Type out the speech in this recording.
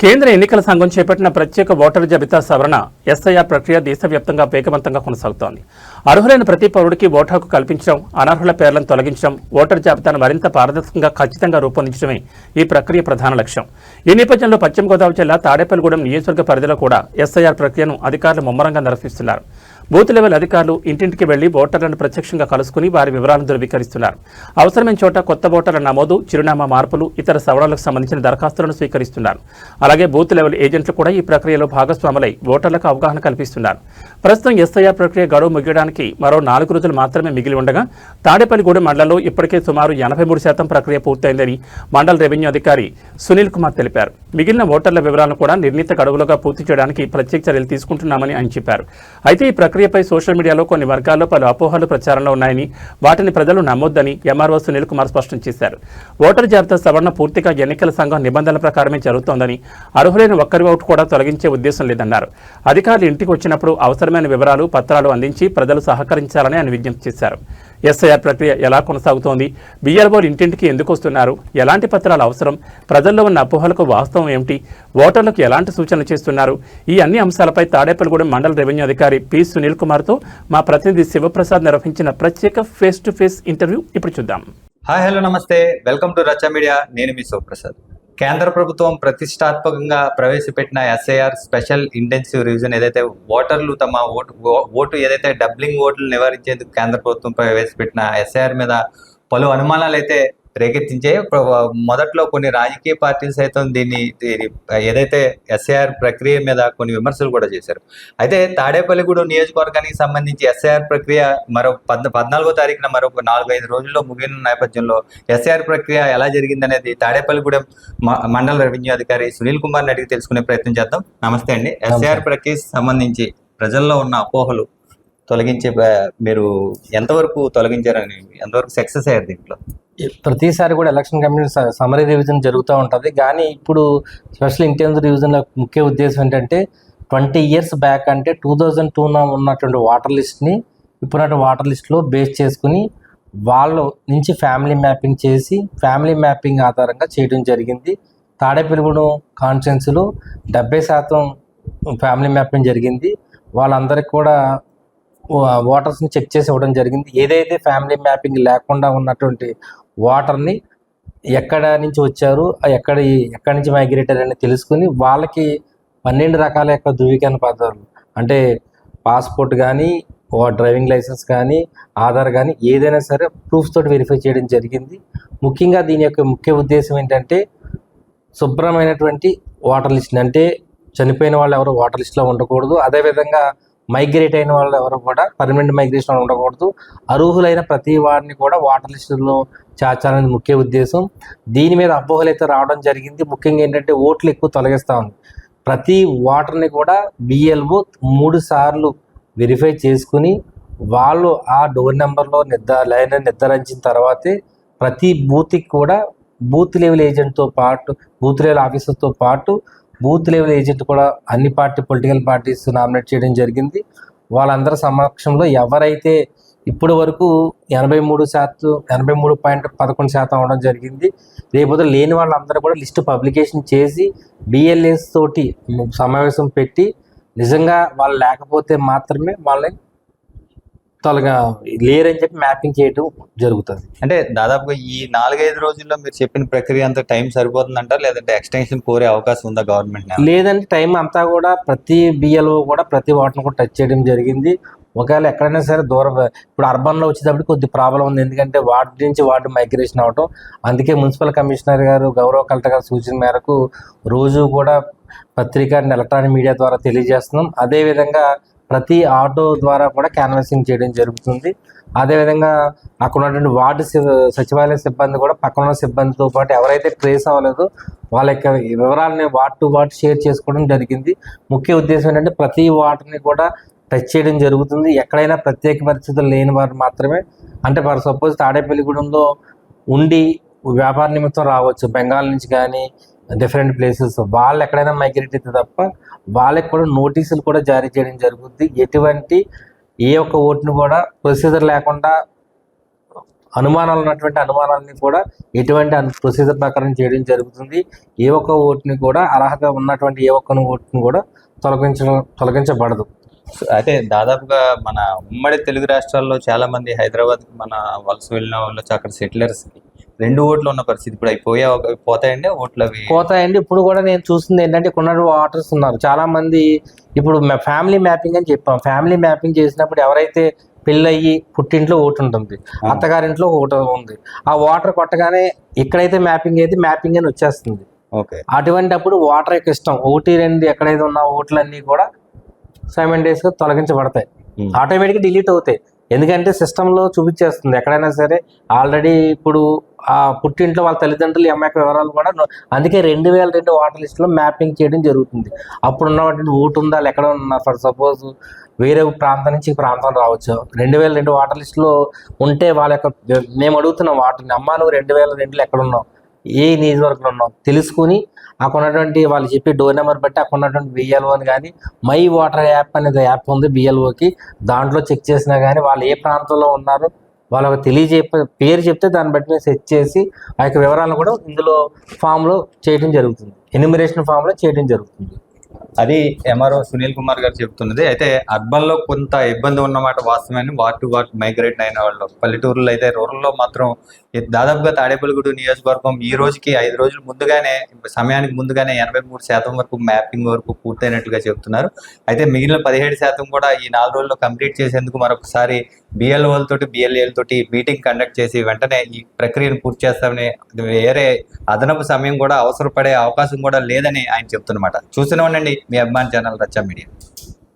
కేంద్ర ఎన్నికల సంఘం చేపట్టిన ప్రత్యేక ఓటరు జాబితా సవరణ ఎస్ఐఆర్ ప్రక్రియ దేశవ్యాప్తంగా వేగవంతంగా కొనసాగుతోంది. అర్హులైన ప్రతి పౌరుడికి ఓటు హక్కు కల్పించడం, అనర్హుల పేర్లను తొలగించడం, ఓటరు జాబితాను మరింత పారదర్శకంగా ఖచ్చితంగా రూపొందించడమే ఈ ప్రక్రియ ప్రధాన లక్ష్యం. ఈ నేపథ్యంలో పశ్చిమ గోదావరి జిల్లా తాడేపల్లిగూడెం నియోజకవర్గ పరిధిలో కూడా ఎస్ఐఆర్ ప్రక్రియను అధికారులు ముమ్మరంగా నిర్వహిస్తున్నారు. బూత్ లెవెల్ అధికారులు ఇంటింటికి వెళ్లి ఓటర్లను ప్రత్యక్షంగా కలుసుకుని వారి వివరాలను ధృవీకరిస్తున్నారు. అవసరమైన చోట కొత్త ఓటర్ల నమోదు, చిరునామా మార్పులు, ఇతర సవరణలకు సంబంధించిన దరఖాస్తులను స్వీకరిస్తున్నారు. అలాగే బూత్ లెవెల్ ఏజెంట్లు కూడా ఈ ప్రక్రియలో భాగస్వాములై ఓటర్లకు అవగాహన కల్పిస్తున్నారు. ప్రస్తుతం ఎస్ఐఆర్ ప్రక్రియ గడువు ముగియడానికి మరో 4 రోజులు మాత్రమే మిగిలి ఉండగా తాడేపల్లిగూడెం మండలంలో ఇప్పటికే సుమారు 83% ప్రక్రియ పూర్తయిందని మండల రెవెన్యూ అధికారి సునీల్ కుమార్ తెలిపారు. మిగిలిన ఓటర్ల వివరాలను కూడా నిర్ణీత గడువులుగా పూర్తి చేయడానికి ప్రత్యేక చర్యలు తీసుకుంటున్నామని ఆయన చెప్పారు. అయితే ఈ ప్రక్రియపై సోషల్ మీడియాలో కొన్ని వర్గాల్లో పలు అపోహలు ప్రచారంలో ఉన్నాయని, వాటిని ప్రజలు నమ్మొద్దని ఎంఆర్ఓ సునీల్ కుమార్ స్పష్టం చేశారు. ఓటర్ జాబితా సవరణ పూర్తిగా ఎన్నికల సంఘం నిబంధనల ప్రకారమే జరుగుతోందని, అర్హులైన ఒక్కరి ఓటు కూడా తొలగించే ఉద్దేశం లేదన్నారు. అధికారులు ఇంటికి వచ్చినప్పుడు అవసరమైన వివరాలు, పత్రాలు అందించి ప్రజలు సహకరించాలని ఆయన విజ్ఞప్తి చేశారు. ఎస్ఐఆర్ ప్రక్రియ ఎలా కొనసాగుతోంది, బిఎల్ఓలు ఇంటింటికి ఎందుకు వస్తున్నారు, ఎలాంటి పత్రాలు అవసరం, ప్రజల్లో ఉన్న అపోహలకు వాస్తవం ఏమిటి, ఓటర్లకు ఎలాంటి సూచనలు చేస్తున్నారు, ఈ అన్ని అంశాలపై తాడేపల్లిగూడెం మండల రెవెన్యూ అధికారి పి సునీల్ కుమార్తో మా ప్రతినిధి శివప్రసాద్ నిర్వహించిన ప్రత్యేక ఫేస్ టు ఫేస్ ఇంటర్వ్యూ ఇప్పుడు చూద్దాం. హాయ్, హలో, నమస్తే, వెల్కమ్ టు రచ్చ మీడియా. నేను మీ శివప్రసాద్. కేంద్ర ప్రభుత్వం ప్రతిష్టాత్మకంగా ప్రవేశపెట్టిన ఎస్ఐఆర్ స్పెషల్ ఇంటెన్సివ్ రివిజన్ ఏదైతే ఓటర్లు తమ ఓటు ఏదైతే డబ్లింగ్ ఓట్లు నివారించేందుకు కేంద్ర ప్రభుత్వం ప్రవేశపెట్టిన ఎస్ఐఆర్ మీద పలు అనుమానాలు అయితే రేకెత్తించాయి. మొదట్లో కొన్ని రాజకీయ పార్టీలు సైతం దీన్ని ఏదైతే ఎస్ఐఆర్ ప్రక్రియ మీద కొన్ని విమర్శలు కూడా చేశారు. అయితే తాడేపల్లిగూడెం నియోజకవర్గానికి సంబంధించి ఎస్ఐఆర్ ప్రక్రియ మరో 14వ తారీఖున మరొక 4-5 రోజుల్లో ముగిన నేపథ్యంలో ఎస్ఐఆర్ ప్రక్రియ ఎలా జరిగిందనేది తాడేపల్లిగూడెం మండల రెవెన్యూ అధికారి సునీల్ కుమార్ని అడిగి తెలుసుకునే ప్రయత్నం చేద్దాం. నమస్తే అండి. ఎస్ఐఆర్ ప్రక్రియకి సంబంధించి ప్రజల్లో ఉన్న అపోహలు తొలగించే మీరు ఎంతవరకు తొలగించారని, ఎంతవరకు సక్సెస్ అయ్యారు దీంట్లో? ప్రతిసారి కూడా ఎలక్షన్ కమిషన్ సమరీ రివిజన్ జరుగుతూ ఉంటుంది. కానీ ఇప్పుడు స్పెషల్ ఇంటెన్సివ్ రివిజన్ల ముఖ్య ఉద్దేశం ఏంటంటే 20 years బ్యాక్ అంటే 2002 ఉన్నటువంటి వాటర్ లిస్ట్ని ఇప్పుడున్న వాటర్ లిస్ట్లో బేస్ చేసుకుని వాళ్ళ నుంచి ఫ్యామిలీ మ్యాపింగ్ చేసి ఫ్యామిలీ మ్యాపింగ్ ఆధారంగా చేయడం జరిగింది. తాడేపల్లిగూడెం కాన్స్టిట్యున్సీలో 70% ఫ్యామిలీ మ్యాపింగ్ జరిగింది. వాళ్ళందరికీ కూడా ఓటర్స్ని చెక్ చేసి ఇవ్వడం జరిగింది. ఏదైతే ఫ్యామిలీ మ్యాపింగ్ లేకుండా ఉన్నటువంటి ఓటర్ని ఎక్కడ నుంచి వచ్చారు, ఎక్కడి నుంచి మైగ్రేట్ అని తెలుసుకుని వాళ్ళకి 12 రకాల యొక్క ధృవీకరణ పత్రాలు అంటే పాస్పోర్ట్ కానీ, డ్రైవింగ్ లైసెన్స్ కానీ, ఆధార్ కానీ ఏదైనా సరే ప్రూఫ్స్ తోటి వెరిఫై చేయడం జరిగింది. ముఖ్యంగా దీని యొక్క ముఖ్య ఉద్దేశం ఏంటంటే శుభ్రమైనటువంటి ఓటర్ లిస్ట్ని, అంటే చనిపోయిన వాళ్ళు ఎవరు ఓటర్ లిస్ట్లో ఉండకూడదు, అదేవిధంగా మైగ్రేట్ అయిన వాళ్ళు ఎవరు కూడా పర్మనెంట్ మైగ్రేషన్ ఉండకూడదు, అర్హులైన ప్రతి వారిని కూడా వాటర్ లిస్టులో చేర్చాలనేది ముఖ్య ఉద్దేశం. దీని మీద అపోహలు అయితే రావడం జరిగింది. ముఖ్యంగా ఏంటంటే ఓట్లు ఎక్కువ తొలగిస్తూ ఉంది. ప్రతి ఓటర్ని కూడా బిఎల్ఓ 3 సార్లు వెరిఫై చేసుకుని వాళ్ళు ఆ డోర్ నెంబర్లో లైన్ నిర్ధారించిన తర్వాతే ప్రతి బూత్కి కూడా బూత్ లెవెల్ ఏజెంట్తో పాటు, బూత్ లెవెల్ ఆఫీసర్తో పాటు బూత్ లెవెల్ ఏజెంట్ కూడా అన్ని పొలిటికల్ పార్టీస్ నామినేట్ చేయడం జరిగింది. వాళ్ళందరి సమక్షంలో ఎవరైతే ఇప్పటి వరకు 83.11% అవడం జరిగింది. రేపు లేని వాళ్ళందరూ కూడా లిస్టు పబ్లికేషన్ చేసి బిఎల్ఏస్ తోటి సమావేశం పెట్టి నిజంగా వాళ్ళు లేకపోతే మాత్రమే వాళ్ళని లేరని చెప్పి మ్యాపింగ్ చేయడం జరుగుతుంది. అంటే దాదాపుగా ఈ 4-5 రోజుల్లో మీరు చెప్పిన ప్రక్రియ అంతా టైం సరిపోతుందంటారా, లేదంటే ఎక్స్టెన్షన్ కోరే అవకాశం ఉందా గవర్నమెంట్? లేదంటే టైం అంతా కూడా ప్రతి బిఎల్ఓ కూడా ప్రతి వాటిని కూడా టచ్ చేయడం జరిగింది. ఒకవేళ ఎక్కడైనా సరే దూరం, ఇప్పుడు అర్బన్లో వచ్చేటప్పుడు కొద్ది ప్రాబ్లం ఉంది, ఎందుకంటే వార్డు నుంచి వార్డు మైగ్రేషన్ అవడం. అందుకే మున్సిపల్ కమిషనర్ గారు, గౌరవ కలెక్టర్ గారు సూచన మేరకు రోజు కూడా పత్రిక అండ్ ఎలక్ట్రానిక్ మీడియా ద్వారా తెలియజేస్తున్నాం. అదేవిధంగా ప్రతి ఆటో ద్వారా కూడా క్యాన్వాసింగ్ చేయడం జరుగుతుంది. అదేవిధంగా అక్కడ ఉన్నటువంటి వార్డు సచివాలయ సిబ్బంది కూడా పక్కన సిబ్బందితో పాటు ఎవరైతే ట్రేస్ అవ్వలేదో వాళ్ళ యొక్క వివరాలని వార్డు టు వార్డు షేర్ చేసుకోవడం జరిగింది. ముఖ్య ఉద్దేశం ఏంటంటే ప్రతి వార్డుని కూడా టచ్ చేయడం జరుగుతుంది. ఎక్కడైనా ప్రత్యేక పరిస్థితులు లేని వారు మాత్రమే, అంటే ఫర్ సపోజ్ తాడేపల్లిగూడెంలో ఉండి వ్యాపార నిమిత్తం రావచ్చు, బెంగాల్ నుంచి కానీ డిఫరెంట్ ప్లేసెస్, వాళ్ళు ఎక్కడైనా మైగ్రేట్ అయితే తప్ప వాళ్ళకి కూడా నోటీసులు కూడా జారీ చేయడం జరుగుతుంది. ఎటువంటి ఏ ఒక్క ఓటును కూడా ప్రొసీజర్ లేకుండా అనుమానాలు ఉన్నటువంటి అనుమానాలని కూడా ఎటువంటి ప్రొసీజర్ ప్రకారం చేయడం జరుగుతుంది. ఏ ఒక్క ఓటుని కూడా అర్హత ఉన్నటువంటి ఏ ఒక్క ఓటుని కూడా తొలగించబడదు. అయితే దాదాపుగా మన ఉమ్మడి తెలుగు రాష్ట్రాల్లో చాలా మంది హైదరాబాద్ మన వలస వెళ్ళిన వాళ్ళు అక్కడ సెటిలర్స్ 2 ఓట్లు ఉన్న పరిస్థితి. ఇప్పుడు అవి పోతాయండి ఓట్లు అవి పోతాయండి. ఇప్పుడు కూడా నేను చూస్తుంది ఏంటంటే ఇక్కడ ఓటర్స్ ఉన్నారు చాలా మంది. ఇప్పుడు ఫ్యామిలీ మ్యాపింగ్ అని చెప్పాం. ఫ్యామిలీ మ్యాపింగ్ చేసినప్పుడు ఎవరైతే పెళ్ళయ్యి పుట్టింట్లో ఓటు ఉంటుంది, అత్తగారింట్లో ఓటు ఉంది, ఆ ఓటర్ కొట్టగానే ఎక్కడైతే మ్యాపింగ్ అయితే మ్యాపింగ్ అని వచ్చేస్తుంది. ఓకే, అటువంటి అప్పుడు ఓటర్ యొక్క ఇష్టం 1, 2 ఎక్కడైతే ఉన్న ఓట్లన్నీ కూడా సైమల్టేనియస్ గా తొలగించబడతాయి, ఆటోమేటిక్గా డిలీట్ అవుతాయి. ఎందుకంటే సిస్టంలో చూపించేస్తుంది ఎక్కడైనా సరే. ఆల్రెడీ ఇప్పుడు ఆ పుట్టింట్లో వాళ్ళ తల్లిదండ్రులు అమ్మాయి వివరాలు కూడా అందుకే 2002 ఓటర్ లిస్టులో మ్యాపింగ్ చేయడం జరుగుతుంది. అప్పుడు ఉన్నటువంటి ఓటు ఉందా ఎక్కడ ఉన్నా, ఫర్ సపోజ్ వేరే ప్రాంతం నుంచి ఈ ప్రాంతం రావచ్చు. 2002 ఓటర్ లిస్టులో ఉంటే వాళ్ళ యొక్క మేము అడుగుతున్నాం వాటిని, అమ్మా నువ్వు 2002లో ఎక్కడ ఉన్నావు, ఏ నియోజకవర్గంలో ఉన్నావు తెలుసుకుని అక్కడ ఉన్నటువంటి వాళ్ళు చెప్పి డోర్ నెంబర్ బట్టి అక్కడ ఉన్నటువంటి బిఎల్ఓ అని కానీ మై ఓటర్ యాప్ అనేది యాప్ ఉంది బిఎల్ఓకి, దాంట్లో చెక్ చేసినా కానీ వాళ్ళు ఏ ప్రాంతంలో ఉన్నారో వాళ్ళకి పేరు చెప్తే దాన్ని బట్టి మేము సెట్ చేసి ఆ యొక్క వివరాలను కూడా ఇందులో ఫామ్లో చేయడం జరుగుతుంది, ఎన్యూమరేషన్ ఫామ్లో చేయడం జరుగుతుంది. అది ఎంఆర్ఓ సునీల్ కుమార్ గారు చెప్తున్నది. అయితే అర్బన్ లో కొంత ఇబ్బంది ఉన్నమాట వాస్తవాన్ని, వార్డ్ టు వార్డ్ మైగ్రేట్ అయిన వాళ్ళు. పల్లెటూరులో అయితే రూరల్లో మాత్రం దాదాపుగా తాడేపల్లిగూడెం నియోజకవర్గం ఈ రోజుకి 5 రోజులు ముందుగానే, సమయానికి ముందుగానే 83% వరకు మ్యాపింగ్ వరకు పూర్తయినట్లుగా చెప్తున్నారు. అయితే మిగిలిన 17% కూడా ఈ 4 రోజుల్లో కంప్లీట్ చేసేందుకు మరొకసారి బిఎల్ఓలతోటి బిఎల్ఏలతోటి మీటింగ్ కండక్ట్ చేసి వెంటనే ఈ ప్రక్రియను పూర్తి చేస్తామని, వేరే అదనపు సమయం కూడా అవసరపడే అవకాశం కూడా లేదని ఆయన చెప్తున్నమాట. చూస్తూనే ఉండండి మీ అభిమాన్ ఛానల్ రచ్చా మీడియా.